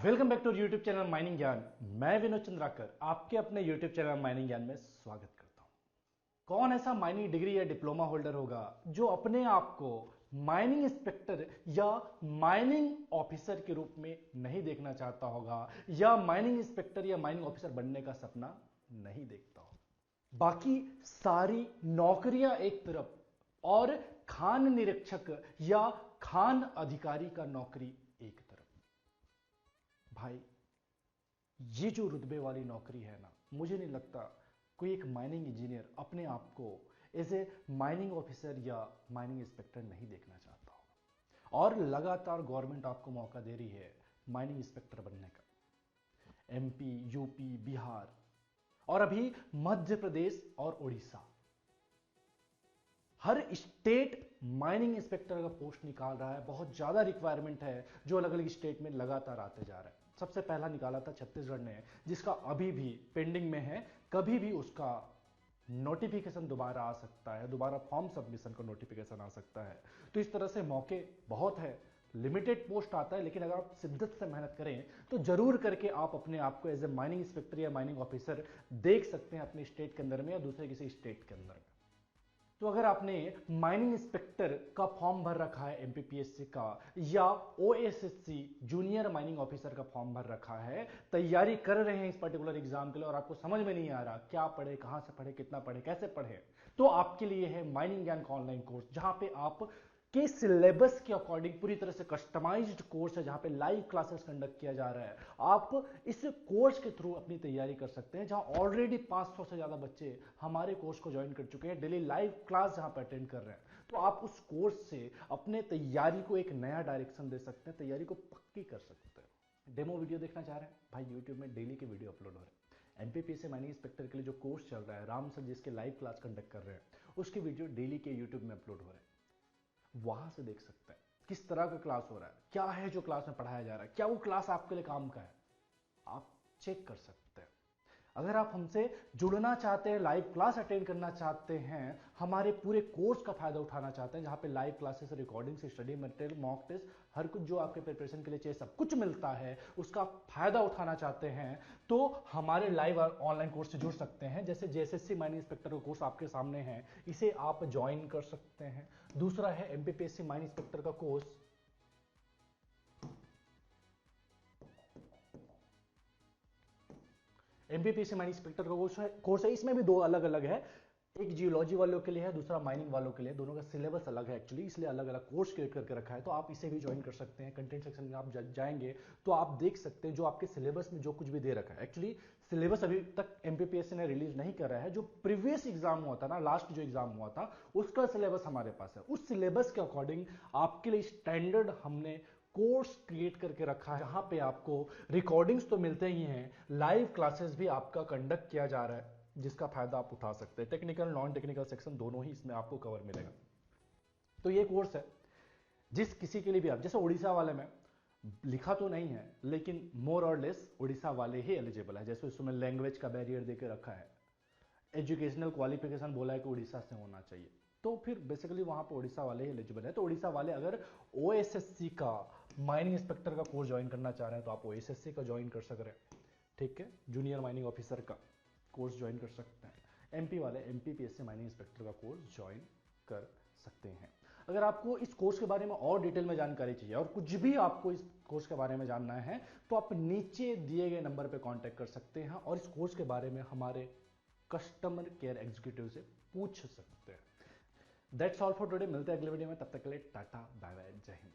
Welcome back to YouTube channel mining Gyan. मैं विनोद चंद्राकर आपके अपने यूट्यूब चैनल माइनिंग ज्ञान में स्वागत करता हूं। कौन ऐसा माइनिंग डिग्री या डिप्लोमा होल्डर होगा जो अपने आप को माइनिंग इंस्पेक्टर या माइनिंग ऑफिसर के रूप में नहीं देखना चाहता होगा, या माइनिंग इंस्पेक्टर या माइनिंग ऑफिसर बनने का सपना नहीं देखता होगा। बाकी सारी नौकरियां एक तरफ और खान निरीक्षक या खान अधिकारी का नौकरी एक तरफ। भाई, ये जो रुतबे वाली नौकरी है ना, मुझे नहीं लगता कोई एक माइनिंग इंजीनियर अपने आप को एज ए माइनिंग ऑफिसर या माइनिंग इंस्पेक्टर नहीं देखना चाहता होगा। और लगातार गवर्नमेंट आपको मौका दे रही है माइनिंग इंस्पेक्टर बनने का। एमपी, यूपी, बिहार और अभी मध्य प्रदेश और उड़ीसा, हर स्टेट माइनिंग इंस्पेक्टर का पोस्ट निकाल रहा है। बहुत ज्यादा रिक्वायरमेंट है जो अलग अलग स्टेट में लगातार आते जा रहा है। सबसे पहला निकाला था छत्तीसगढ़ ने, जिसका अभी भी पेंडिंग में है। कभी भी उसका नोटिफिकेशन दोबारा आ सकता है, दोबारा फॉर्म सबमिशन का नोटिफिकेशन आ सकता है। तो इस तरह से मौके बहुत है, लिमिटेड पोस्ट आता है, लेकिन अगर आप शिद्दत से मेहनत करें तो जरूर करके आप अपने आप को एज ए माइनिंग इंस्पेक्टर या माइनिंग ऑफिसर देख सकते हैं अपने स्टेट के अंदर में या दूसरे किसी स्टेट के अंदर में। तो अगर आपने माइनिंग इंस्पेक्टर का फॉर्म भर रखा है एमपीपीएससी का, या ओएसएससी जूनियर माइनिंग ऑफिसर का फॉर्म भर रखा है, तैयारी कर रहे हैं इस पर्टिकुलर एग्जाम के लिए और आपको समझ में नहीं आ रहा क्या पढ़े, कहां से पढ़े, कितना पढ़े, कैसे पढ़े, तो आपके लिए है माइनिंग ज्ञान का ऑनलाइन कोर्स, जहां पे आप के सिलेबस के अकॉर्डिंग पूरी तरह से कस्टमाइज्ड कोर्स है, जहां पे लाइव क्लासेस कंडक्ट किया जा रहा है। आप इस कोर्स के थ्रू अपनी तैयारी कर सकते हैं, जहां ऑलरेडी 500 से ज्यादा बच्चे हमारे कोर्स को ज्वाइन कर चुके हैं, डेली लाइव क्लास जहां पे अटेंड कर रहे हैं। तो आप उस कोर्स से अपने तैयारी को एक नया डायरेक्शन दे सकते हैं, तैयारी को पक्की कर सकते हैं। डेमो वीडियो देखना चाह रहे हैं भाई, यूट्यूब में डेली के वीडियो अपलोड हो रहे हैं। एमपीपीएससी माइनिंग इंस्पेक्टर के लिए जो कोर्स चल रहा है, राम सर जिसके लाइव क्लास कंडक्ट कर रहे हैं, उसके वीडियो डेली के यूट्यूब में अपलोड हो रहे हैं। वहां से देख सकते हैं किस तरह का क्लास हो रहा है, क्या है जो क्लास में पढ़ाया जा रहा है, क्या वो क्लास आपके लिए काम का है, आप चेक कर सकते हैं। अगर आप हमसे जुड़ना चाहते हैं, लाइव क्लास अटेंड करना चाहते हैं, हमारे पूरे कोर्स का फायदा उठाना चाहते हैं, जहां पे लाइव क्लासेस, रिकॉर्डिंग से स्टडी मटेरियल, मॉक टेस्ट, हर कुछ जो आपके प्रिपरेशन के लिए चाहिए सब कुछ मिलता है, उसका फायदा उठाना चाहते हैं, तो हमारे लाइव ऑनलाइन कोर्स से जुड़ सकते हैं। जैसे जेएसएससी माइनिंग इंस्पेक्टर का कोर्स आपके सामने है, इसे आप ज्वाइन कर सकते हैं। दूसरा है एमपीपीएससी माइनिंग इंस्पेक्टर का कोर्स, एमपीपीएससी माइनिंग इंस्पेक्टर का कोर्स है। इसमें भी दो अलग अलग है, एक जियोलॉजी वालों के लिए है, दूसरा माइनिंग वालों के लिए। दोनों का सिलेबस अलग है एक्चुअली, इसलिए अलग अलग कोर्स क्रिएट करके रखा है। तो आप इसे भी ज्वाइन कर सकते हैं। कंटेंट सेक्शन में आप जाएंगे तो आप देख सकते हैं जो आपके सिलेबस में जो कुछ भी दे रखा है। एक्चुअली सिलेबस अभी तक एमपीपीएससी ने रिलीज नहीं कर रहा है। जो प्रीवियस एग्जाम हुआ था ना, लास्ट जो एग्जाम हुआ था, उसका सिलेबस हमारे पास है। उस सिलेबस के अकॉर्डिंग आपके लिए स्टैंडर्ड हमने कोर्स क्रिएट करके रखा है, जहां पे आपको रिकॉर्डिंग्स तो मिलते ही हैं, लाइव क्लासेस भी आपका कंडक्ट किया जा रहा है, जिसका फायदा आप उठा सकते हैं। टेक्निकल, नॉन टेक्निकल सेक्शन दोनों ही इसमें आपको कवर मिलेगा। तो ये कोर्स है जिस किसी के लिए भी, आप जैसे उड़ीसा वाले में लिखा तो नहीं है, लेकिन मोर और लेस उड़ीसा वाले ही एलिजिबल है। जैसे उसमें लैंग्वेज का बैरियर देकर रखा है, एजुकेशनल क्वालिफिकेशन बोला है कि उड़ीसा से होना चाहिए, तो फिर बेसिकली वहां पर उड़ीसा वाले ही एलिजिबल है। तो उड़ीसा वाले अगर ओएसएससी का माइनिंग इंस्पेक्टर का कोर्स ज्वाइन करना चाह रहे हैं तो आप ओएसएससी का ज्वाइन कर सक रहे हैं, ठीक है। जूनियर माइनिंग ऑफिसर का कोर्स ज्वाइन कर सकते हैं। एमपी वाले एमपीपीएससी माइनिंग इंस्पेक्टर का कोर्स ज्वाइन कर सकते हैं। अगर आपको इस कोर्स के बारे में और डिटेल में जानकारी चाहिए और कुछ भी आपको इस कोर्स के बारे में जानना है, तो आप नीचे दिए गए नंबर पर कांटेक्ट कर सकते हैं और इस कोर्स के बारे में हमारे कस्टमर केयर एग्जीक्यूटिव से पूछ सकते हैं। That's all for today. मिलते हैं अगले वीडियो में, तब तक के लिए टाटा बाय बाय, जय हिंद।